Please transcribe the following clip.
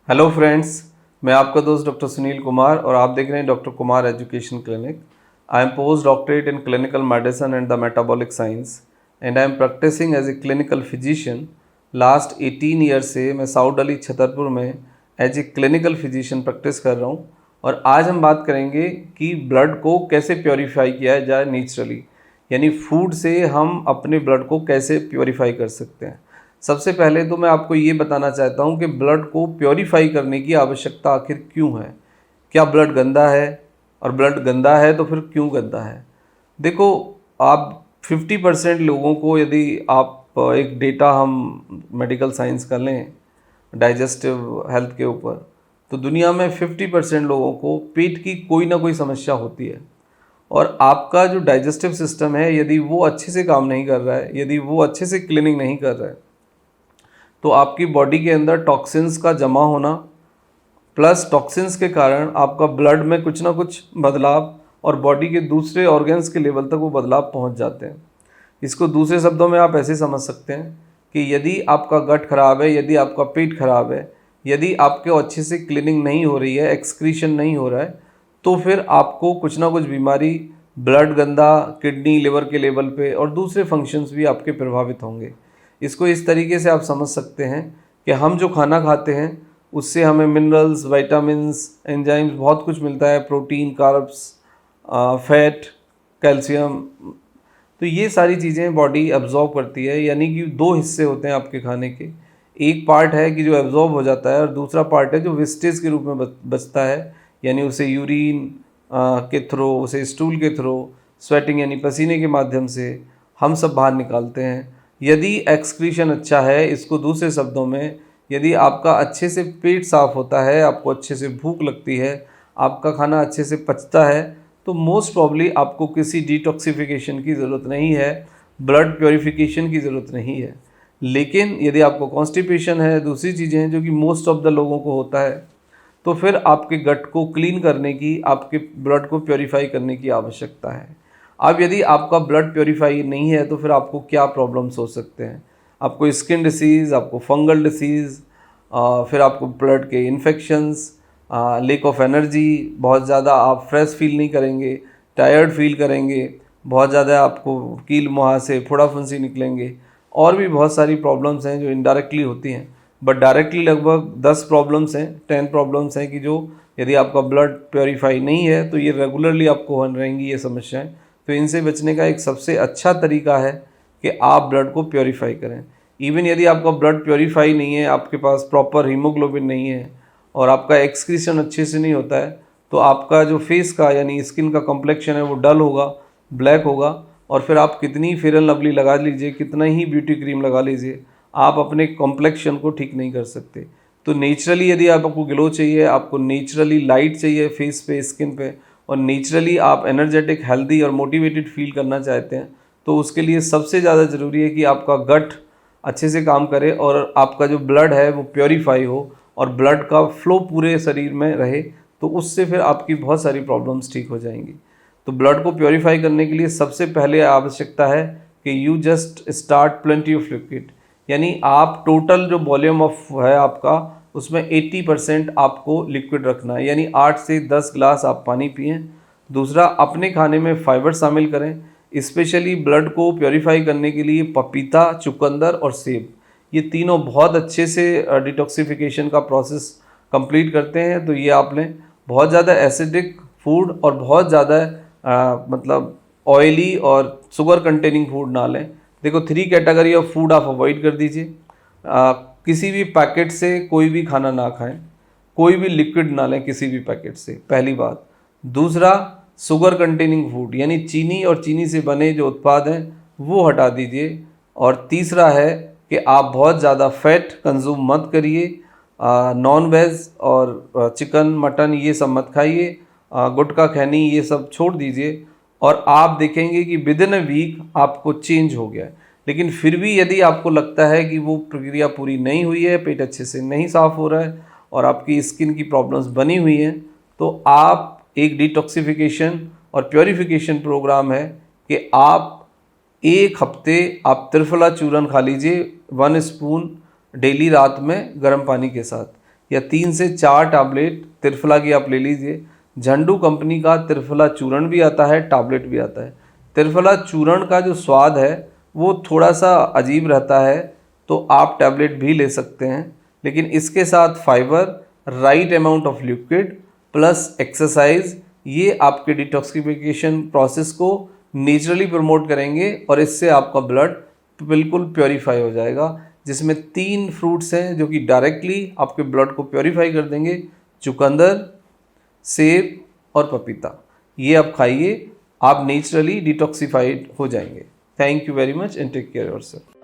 Hello friends, मैं आपका दोस्त डॉक्टर सुनील कुमार और आप देख रहे हैं doctor Kumar education clinic. I am post doctorate in clinical medicine and the metabolic science and I am practising as a clinical physician. Last 18 year से मैं साउथ दिल्ली छतरपुर में as a clinical physician practice कर रहा हूँ। और आज हम बात करेंगे कि ब्लड को कैसे प्योरीफाई किया जाए नेचुरली, यानी फूड से हम अपने ब्लड को कैसे प्योरीफाई कर सकते हैं। सबसे पहले तो मैं आपको ये बताना चाहता हूँ कि ब्लड को प्योरीफाई करने की आवश्यकता आखिर क्यों है। क्या ब्लड गंदा है? और ब्लड गंदा है तो फिर क्यों गंदा है? देखो, आप 50% लोगों को, यदि आप एक डेटा हम मेडिकल साइंस का लें डाइजेस्टिव हेल्थ के ऊपर, तो दुनिया में 50% लोगों को पेट की कोई ना कोई समस्या होती है। और आपका जो डाइजेस्टिव सिस्टम है, यदि वो अच्छे से काम नहीं कर रहा है, यदि वो अच्छे से क्लीनिंग नहीं कर रहा है, तो आपकी बॉडी के अंदर टॉक्सिन्स का जमा होना प्लस टॉक्सिन्स के कारण आपका ब्लड में कुछ ना कुछ बदलाव और बॉडी के दूसरे ऑर्गन्स के लेवल तक वो बदलाव पहुंच जाते हैं। इसको दूसरे शब्दों में आप ऐसे समझ सकते हैं कि यदि आपका गट खराब है, यदि आपका पेट खराब है, यदि आपके अच्छे से क्लीनिंग नहीं हो रही है, एक्सक्रीशन नहीं हो रहा है, तो फिर आपको कुछ ना कुछ बीमारी, ब्लड गंदा किडनी लिवर के लेवल पे और दूसरे फंक्शंस भी आपके प्रभावित होंगे। इसको इस तरीके से आप समझ सकते हैं कि हम जो खाना खाते हैं उससे हमें मिनरल्स, विटामिन्स, एंजाइम्स बहुत कुछ मिलता है, प्रोटीन, कार्ब्स, फैट, कैल्शियम। तो ये सारी चीज़ें बॉडी एब्जॉर्ब करती है। यानी कि दो हिस्से होते हैं आपके खाने के। एक पार्ट है कि जो एब्जॉर्ब हो जाता है और दूसरा पार्ट है जो वेस्टेज के रूप में बचता है, यानी उसे यूरिन के थ्रू, उसे स्टूल के थ्रू, स्वेटिंग यानी पसीने के माध्यम से हम सब बाहर निकालते हैं। यदि एक्सक्रीशन अच्छा है, इसको दूसरे शब्दों में, यदि आपका अच्छे से पेट साफ होता है, आपको अच्छे से भूख लगती है, आपका खाना अच्छे से पचता है, तो मोस्ट प्रॉब्ली आपको किसी डिटॉक्सिफिकेशन की ज़रूरत नहीं है, ब्लड प्योरीफिकेशन की ज़रूरत नहीं है। लेकिन यदि आपको कॉन्स्टिपेशन है, दूसरी चीज़ें हैं जो कि मोस्ट ऑफ द लोगों को होता है, तो फिर आपके गट को क्लीन करने की, आपके ब्लड को प्योरीफाई करने की आवश्यकता है। अब यदि आपका ब्लड प्योरीफाई नहीं है तो फिर आपको क्या प्रॉब्लम्स हो सकते हैं? आपको स्किन डिसीज़, आपको फंगल डिसीज़, फिर आपको ब्लड के इन्फेक्शंस, लैक ऑफ एनर्जी, बहुत ज़्यादा आप फ्रेश फील नहीं करेंगे, टायर्ड फील करेंगे, बहुत ज़्यादा आपको कील मुहासे, फोड़ा फुंसी निकलेंगे, और भी बहुत सारी प्रॉब्लम्स हैं जो इनडायरेक्टली होती हैं। बट डायरेक्टली लगभग 10 प्रॉब्लम्स हैं, 10 प्रॉब्लम्स हैं कि जो यदि आपका ब्लड प्योरीफाई नहीं है तो ये रेगुलरली आपको हो रहेंगी ये समस्याएं। तो इनसे बचने का एक सबसे अच्छा तरीका है कि आप ब्लड को प्योरीफाई करें। इवन यदि आपका ब्लड प्योरीफाई नहीं है, आपके पास प्रॉपर हीमोग्लोबिन नहीं है और आपका एक्सक्रीशन अच्छे से नहीं होता है, तो आपका जो फेस का यानी स्किन का कॉम्प्लेक्शन है वो डल होगा, ब्लैक होगा। और फिर आप कितनी फेयर एंड लवली लगा लीजिए, कितना ही ब्यूटी क्रीम लगा लीजिए, आप अपने कॉम्प्लेक्शन को ठीक नहीं कर सकते। तो नेचुरली यदि आपको ग्लो चाहिए, आपको नेचुरली लाइट चाहिए फेस पे, स्किन पे, और नेचुरली आप एनर्जेटिक, हेल्दी और मोटिवेटेड फील करना चाहते हैं, तो उसके लिए सबसे ज़्यादा ज़रूरी है कि आपका गट अच्छे से काम करे और आपका जो ब्लड है वो प्योरीफाई हो और ब्लड का फ्लो पूरे शरीर में रहे। तो उससे फिर आपकी बहुत सारी प्रॉब्लम्स ठीक हो जाएंगी। तो ब्लड को प्योरीफाई करने के लिए सबसे पहले आवश्यकता है कि you just start plenty of liquid, यानी आप टोटल जो वॉल्यूम ऑफ है आपका, उसमें 80% आपको लिक्विड रखना है, यानी 8 से 10 ग्लास आप पानी पिएं। दूसरा, अपने खाने में फाइबर शामिल करें। स्पेशली ब्लड को प्योरीफाई करने के लिए पपीता, चुकंदर और सेब, ये तीनों बहुत अच्छे से डिटॉक्सिफिकेशन का प्रोसेस कंप्लीट करते हैं। तो ये आप लें। बहुत ज़्यादा एसिडिक फूड और बहुत ज़्यादा मतलब ऑयली और शुगर कंटेनिंग फूड ना लें। देखो, 3 कैटेगरी ऑफ फूड आप अवॉइड कर दीजिए। किसी भी पैकेट से कोई भी खाना ना खाएं, कोई भी लिक्विड ना लें किसी भी पैकेट से, पहली बात। दूसरा, शुगर कंटेनिंग फूड यानी चीनी और चीनी से बने जो उत्पाद हैं वो हटा दीजिए। और तीसरा है कि आप बहुत ज़्यादा फैट कंज्यूम मत करिए। नॉन वेज और चिकन, मटन ये सब मत खाइए। गुटखा, खैनी ये सब छोड़ दीजिए और आप देखेंगे कि विद इन अ वीक आपको चेंज हो गया है। लेकिन फिर भी यदि आपको लगता है कि वो प्रक्रिया पूरी नहीं हुई है, पेट अच्छे से नहीं साफ़ हो रहा है और आपकी स्किन की प्रॉब्लम्स बनी हुई हैं, तो आप एक डिटॉक्सिफिकेशन और प्योरीफिकेशन प्रोग्राम है कि आप एक हफ्ते आप त्रिफला चूर्ण खा लीजिए 1 स्पून डेली रात में गर्म पानी के साथ। या 3 से 4 टैबलेट त्रिफला की आप ले लीजिए। झंडू कंपनी का त्रिफला चूर्ण भी आता है, टैबलेट भी आता है। त्रिफला चूर्ण का जो स्वाद है वो थोड़ा सा अजीब रहता है, तो आप टैबलेट भी ले सकते हैं, लेकिन इसके साथ fibre, right amount of liquid plus exercise, ये आपके डिटॉक्सिफिकेशन प्रोसेस को नेचुरली प्रमोट करेंगे और इससे आपका ब्लड बिल्कुल प्योरीफाई हो जाएगा, जिसमें 3 फ्रूट्स हैं जो कि डायरेक्टली आपके ब्लड को प्योरीफाई कर देंगे। चुकंदर, सेब और पपीता, ये आप खाइए, आप नेचुरली डिटॉक्सिफाइड हो जाएंगे। Thank you very much and take care yourself.